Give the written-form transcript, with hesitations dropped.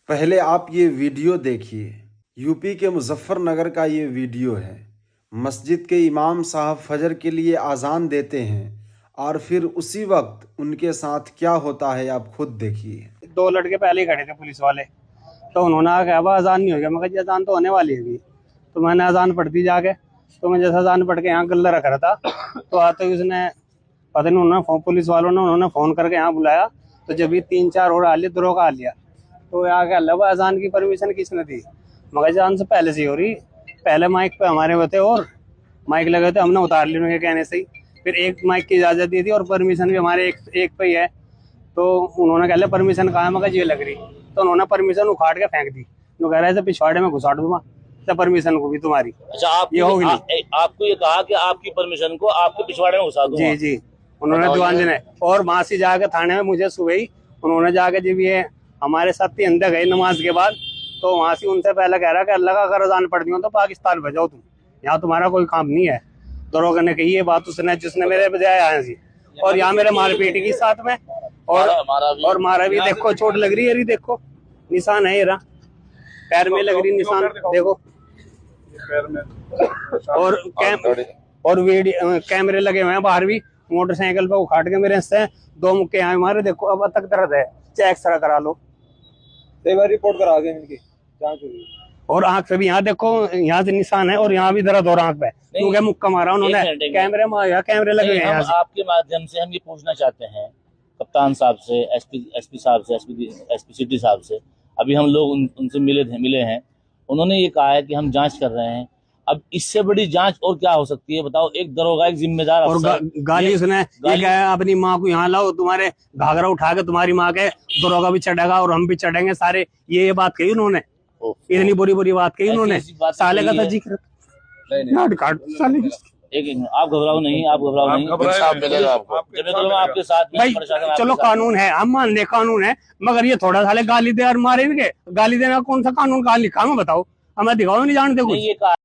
पहले आप ये वीडियो देखिए। यूपी के मुजफ्फरनगर का ये वीडियो है। मस्जिद के इमाम साहब फजर के लिए आज़ान देते हैं और फिर उसी वक्त उनके साथ क्या होता है आप खुद देखिए। दो लड़के पहले ही खड़े थे पुलिस वाले, तो उन्होंने कहा अब अजान नहीं हो गया। मैं कहा जी अजान तो होने वाली है। तो मैंने अजान पढ़ दी जाके। तो मैं जैसा अजान पढ़ के यहाँ गल्ला रख रहा था, तो आते ही उसने पता नहीं उन्होंने पुलिस वालों ने उन्होंने फ़ोन करके यहाँ बुलाया। तो जब ये 3-4 और आ लिया दरोगा आ लिया, तो यहाँ क्या अल्लाह अजान की परमिशन किसने दी? मगर अजान से पहले से ही हो रही। पहले माइक पे हमारे हुए थे और माइक लगे थे, हमने उतार लिया उनके कहने से ही। फिर एक माइक की इजाज़त दी थी और परमिशन भी हमारे एक पे ही है। तो उन्होंने कह लिया परमिशन कहाँ है? मगर ये लग रही। तो उन्होंने परमिशन उखाड़ के फेंक दी। तो कह रहे थे पिछवाड़े में घुसाड़ दूंगा तो परमिशन को भी तुम्हारी। अच्छा, आपको ये कहा कि आपकी परमिशन को आपके पिछवाड़े में घुसा दूंगा? जी जी, उन्होंने दीवान ने। और वहां से जाकर थाने में मुझे सुबह ही उन्होंने जाकर जब ये हमारे साथ ही अंदर गए नमाज के बाद, तो वहां से उनसे पहले कह रहा कि अल्लाह का अगर अजान पढ़ दियो तो पाकिस्तान भेजाओ, तुम यहाँ तुम्हारा कोई काम नहीं है। दरोगा ने कही ये बात उसने, जिसने मेरे बजाय आया जी। और यहाँ मेरे मारपीट की साथ में और मारा भी। देखो चोट लग रही है, देखो निशान है, ये रहा पैर में लग रही निशान, देखो। और वीडियो कैमरे लगे हुए हैं बाहर भी। मोटरसाइकिल पे उखाड़ के मेरे से 2 मुक्के यहाँ मारे। देखो अब तक दर्द है, चेक सरा करा लो, रिपोर्ट करा दें इनकी जांच हुई। और आंख पे भी यहाँ देखो, यहाँ से निशान है और यहाँ भी दर्द और आंख पे क्योंकि मुक्का मारा उन्होंने। कैमरे में कैमरे लगे हैं। आपके माध्यम से हम ये पूछना चाहते हैं कप्तान साहब से, एसपी साहब से, एसपी सिटी साहब से। अभी हम लोग उनसे मिले हैं। उन्होंने ये कहा है कि हम जांच कर रहे हैं। अब इससे बड़ी जांच और क्या हो सकती है बताओ? एक दरोगा, एक जिम्मेदार और गाली उसने ये कहा अपनी माँ को यहाँ लाओ, तुम्हारे घाघरा उठा के तुम्हारी माँ के दरोगा भी चढ़ेगा और हम भी चढ़ेंगे सारे। ये बात कही उन्होंने, इतनी बुरी बात कही उन्होंने। साले का था जिक्र। आप घबराओ नहीं, आप घबराओ नहीं, आपके साथ भाई। चलो कानून है, हम मान ले कानून है, मगर ये थोड़ा साले गाली दे और मारे। गाली देना कौन सा कानून कहाँ लिखा है बताओ? हमें दिखाओ, नहीं जानते कुछ।